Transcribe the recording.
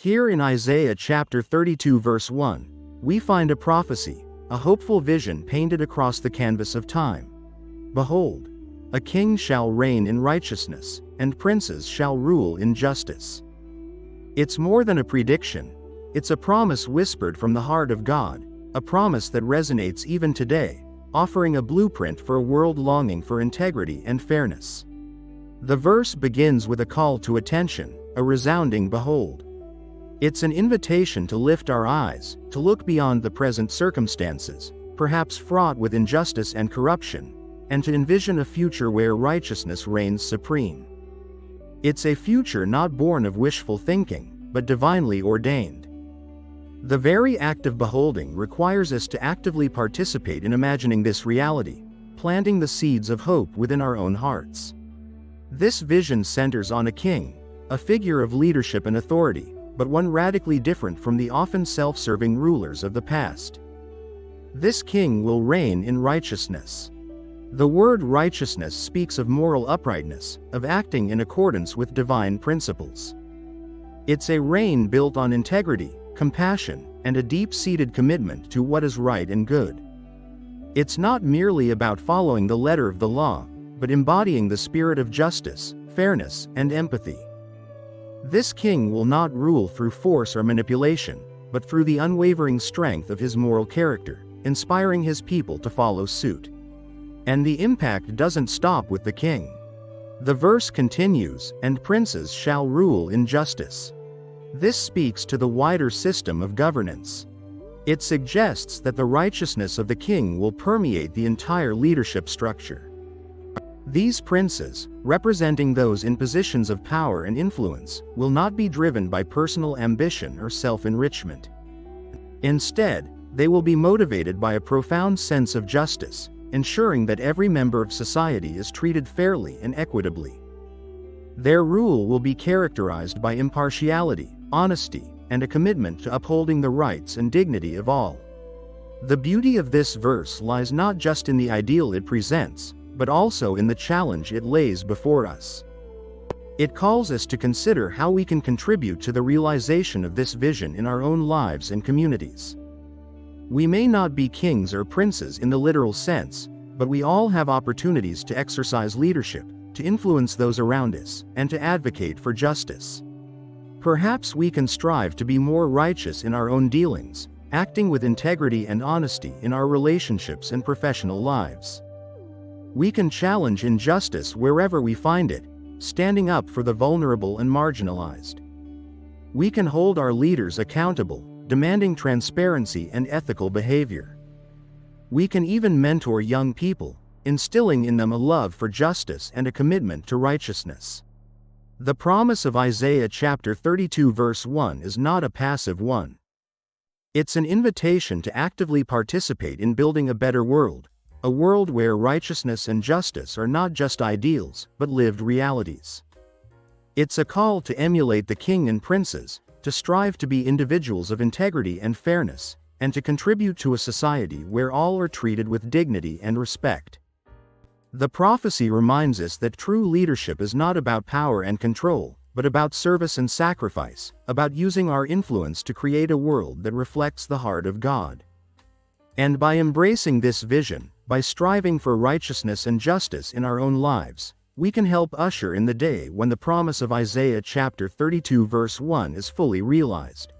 Here in Isaiah chapter 32 verse 1, we find a prophecy, a hopeful vision painted across the canvas of time. Behold, a king shall reign in righteousness, and princes shall rule in justice. It's more than a prediction, it's a promise whispered from the heart of God, a promise that resonates even today, offering a blueprint for a world longing for integrity and fairness. The verse begins with a call to attention, a resounding behold. It's an invitation to lift our eyes, to look beyond the present circumstances, perhaps fraught with injustice and corruption, and to envision a future where righteousness reigns supreme. It's a future not born of wishful thinking, but divinely ordained. The very act of beholding requires us to actively participate in imagining this reality, planting the seeds of hope within our own hearts. This vision centers on a king, a figure of leadership and authority, but one radically different from the often self-serving rulers of the past. This king will reign in righteousness. The word righteousness speaks of moral uprightness, of acting in accordance with divine principles. It's a reign built on integrity, compassion, and a deep-seated commitment to what is right and good. It's not merely about following the letter of the law, but embodying the spirit of justice, fairness, and empathy. This king will not rule through force or manipulation, but through the unwavering strength of his moral character, inspiring his people to follow suit. And the impact doesn't stop with the king. The verse continues, "And princes shall rule in justice." This speaks to the wider system of governance. It suggests that the righteousness of the king will permeate the entire leadership structure. These princes, representing those in positions of power and influence, will not be driven by personal ambition or self-enrichment. Instead, they will be motivated by a profound sense of justice, ensuring that every member of society is treated fairly and equitably. Their rule will be characterized by impartiality, honesty, and a commitment to upholding the rights and dignity of all. The beauty of this verse lies not just in the ideal it presents, but also in the challenge it lays before us. It calls us to consider how we can contribute to the realization of this vision in our own lives and communities. We may not be kings or princes in the literal sense, but we all have opportunities to exercise leadership, to influence those around us, and to advocate for justice. Perhaps we can strive to be more righteous in our own dealings, acting with integrity and honesty in our relationships and professional lives. We can challenge injustice wherever we find it, standing up for the vulnerable and marginalized. We can hold our leaders accountable, demanding transparency and ethical behavior. We can even mentor young people, instilling in them a love for justice and a commitment to righteousness. The promise of Isaiah chapter 32 verse 1 is not a passive one. It's an invitation to actively participate in building a better world, a world where righteousness and justice are not just ideals, but lived realities. It's a call to emulate the king and princes, to strive to be individuals of integrity and fairness, and to contribute to a society where all are treated with dignity and respect. The prophecy reminds us that true leadership is not about power and control, but about service and sacrifice, about using our influence to create a world that reflects the heart of God. And by embracing this vision, by striving for righteousness and justice in our own lives, we can help usher in the day when the promise of Isaiah chapter 32 verse 1 is fully realized.